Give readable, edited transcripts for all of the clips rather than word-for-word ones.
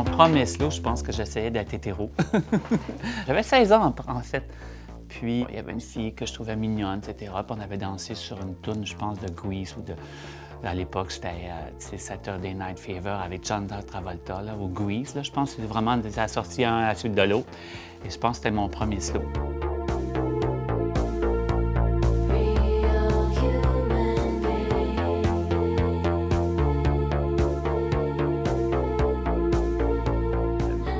Mon premier slow, je pense que j'essayais d'être hétéro. J'avais 16 ans, en fait. Puis, il y avait une fille que je trouvais mignonne, etc. Puis on avait dansé sur une tourne, je pense, de Grease ou de... À l'époque, c'était Saturday Night Fever avec John Travolta, là, ou Grease, là, je pense. C'est vraiment ça a sorti un à la suite de l'autre. Et je pense que c'était mon premier slow.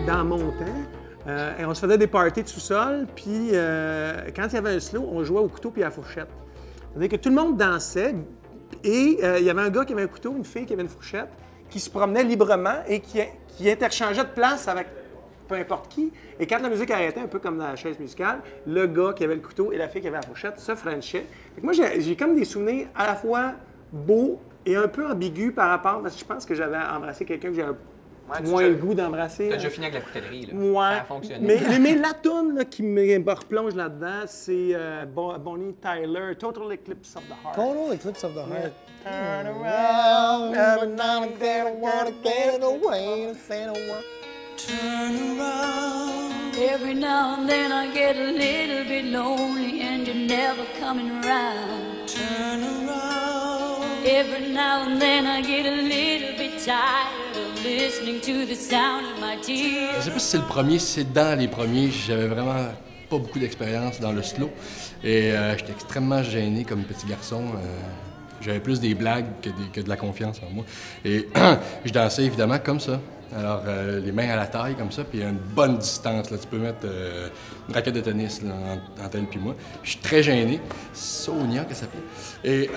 Dans mon temps, on se faisait des parties de sous-sol, puis quand il y avait un slow, on jouait au couteau puis à la fourchette. C'est-à-dire que tout le monde dansait et il y avait un gars qui avait un couteau, une fille qui avait une fourchette, qui se promenait librement et qui interchangeait de place avec peu importe qui. Et quand la musique arrêtait, un peu comme dans la chaise musicale, le gars qui avait le couteau et la fille qui avait la fourchette se frenchaient. Moi, j'ai comme des souvenirs à la fois beaux et un peu ambigus par rapport, parce que je pense que j'avais embrassé quelqu'un que j'avais moins le goût d'embrasser. T'as déjà fini avec la coutellerie, là. Ouais. Ça a fonctionné. Mais la toune là, qui me replonge là-dedans, c'est Bonnie Tyler, Total Eclipse of the Heart. Total Eclipse of the Heart. Turn around, every now and then I wanna get away to say no one. Turn around. Every now and then I get a little bit lonely and you're never coming around. Turn around. Every now and then I get a little bit tired of listening to the sound of my tears. Je sais pas si c'est le premier, si c'est dans les premiers. J'avais vraiment pas beaucoup d'expérience dans le slow. Et j'étais extrêmement gêné comme petit garçon. J'avais plus des blagues que de la confiance en moi. Et je dansais évidemment comme ça. Alors, les mains à la taille, comme ça, puis à une bonne distance. Là. Tu peux mettre une raquette de tennis là, entre elle et moi. Je suis très gêné. Sonia, qu'elle s'appelait. Et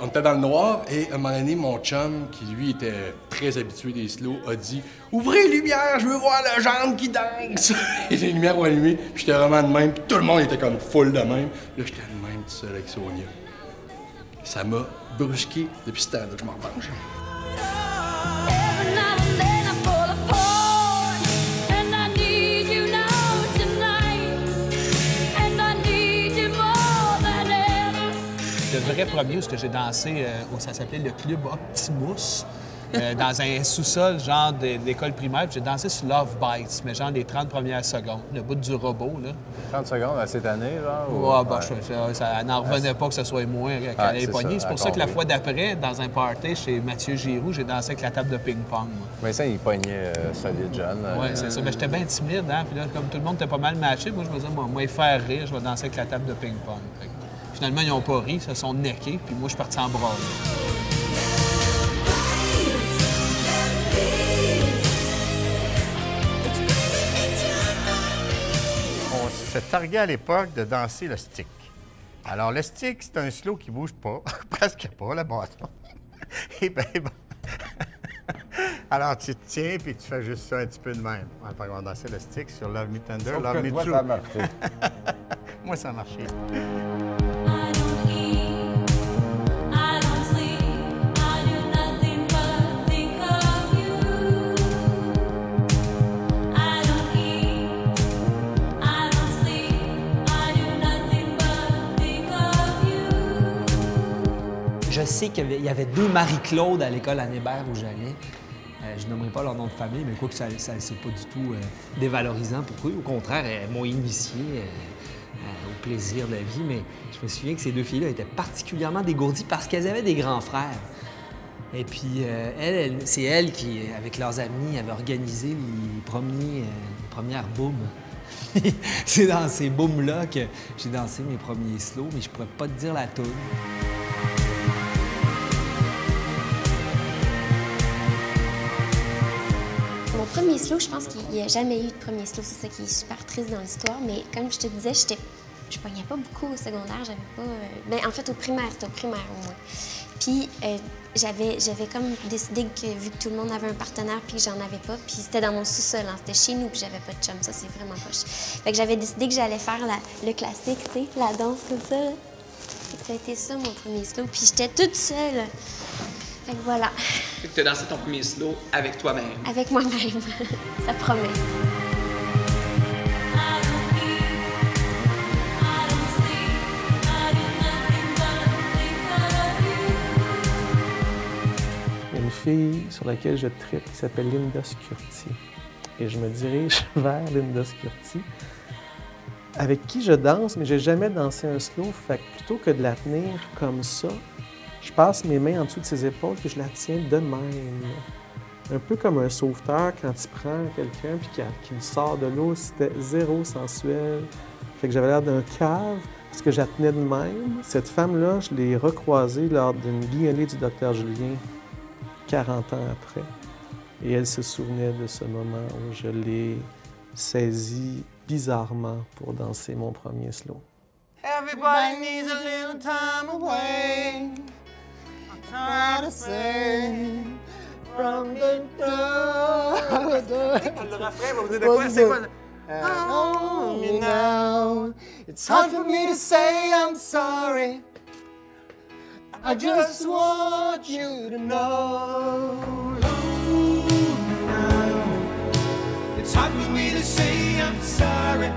on était dans le noir, et à un moment donné, mon chum, qui lui était très habitué des slows, a dit « Ouvrez les lumières, je veux voir la jambe qui danse! » Et les lumières ont allumé, puis j'étais vraiment de même, puis tout le monde était comme full de même. Là, j'étais de même tout seul avec Sonia. Ça m'a brusqué depuis ce temps-là que je m'en revanche. Le vrai premier où j'ai dansé, ça s'appelait le Club Optimus, dans un sous-sol genre d'école primaire. J'ai dansé sur Love Bites, mais genre les 30 premières secondes, le bout du robot. Là. 30 secondes à cette année, genre? Ouais, ben, ça n'en revenait pas que ce soit moi qui allait pogner. C'est pour ça que la fois d'après, dans un party chez Mathieu Giroux, j'ai dansé avec la table de ping-pong. Mais ça, il pognait Solid John. Oui, c'est ça. Mais j'étais bien timide, hein? Puis là, comme tout le monde était pas mal matché, moi, je me disais, moi, faire rire, je vais danser avec la table de ping-pong. Finalement, ils n'ont pas ri, ils se sont neckés, puis moi, je suis parti en braille. On s'est targué à l'époque de danser le stick. Alors, le stick, c'est un slow qui bouge pas, presque pas, le bâton. Et bien, bon. Alors, tu te tiens, puis tu fais juste ça un petit peu de même. On va danser le stick sur Love Me Tender, Love Me True. Ça a marché. Moi, ça a marché. Je sais qu'il y avait deux Marie-Claude à l'école à Hébert où j'allais. Je nommerai pas leur nom de famille, mais quoi que ça c'est pas du tout dévalorisant pour eux. Au contraire, elles m'ont initié au plaisir de la vie. Mais je me souviens que ces deux filles-là étaient particulièrement dégourdies parce qu'elles avaient des grands frères. Et puis, c'est elles qui, avec leurs amis, avaient organisé les premières booms. C'est dans ces booms-là que j'ai dansé mes premiers slows, mais je pourrais pas te dire la toune. Mon premier slow, je pense qu'il n'y a jamais eu de premier slow. C'est ça qui est super triste dans l'histoire. Mais comme je te disais, je pognais pas beaucoup au secondaire. J'avais pas... Ben, en fait, au primaire, c'était au primaire au moins. Puis j'avais comme décidé que, vu que tout le monde avait un partenaire puis que j'en avais pas, puis c'était dans mon sous-sol, hein, c'était chez nous, puis j'avais pas de chum. Ça, c'est vraiment poche. Fait que j'avais décidé que j'allais faire le classique, tu sais, la danse comme ça. Là. Fait que ça a été ça, mon premier slow. Puis j'étais toute seule. Fait que voilà. Fait que tu as dansé ton premier slow avec toi-même. Avec moi-même. Ça promet. fille sur laquelle je tripe qui s'appelle Linda Scurti. Et je me dirige vers Linda Scurti, avec qui je danse, mais j'ai jamais dansé un slow. Fait que plutôt que de la tenir comme ça, je passe mes mains en dessous de ses épaules et je la tiens de même. Un peu comme un sauveteur quand il prend quelqu'un puis qu'il le sort de l'eau, c'était zéro sensuel. Fait que j'avais l'air d'un cave parce que je la tenais de même. Cette femme-là, je l'ai recroisée lors d'une guignolée du Dr Julien 40 ans après. Et elle se souvenait de ce moment où je l'ai saisie bizarrement pour danser mon premier slow. Everybody needs a little time away. I'm trying to say from the door. Le refrain va vous dire de quoi? C'est quoi? Oh, me now. It's hard for me to say I'm sorry. I just want you to know. Oh, now. It's hard for me to say I'm sorry.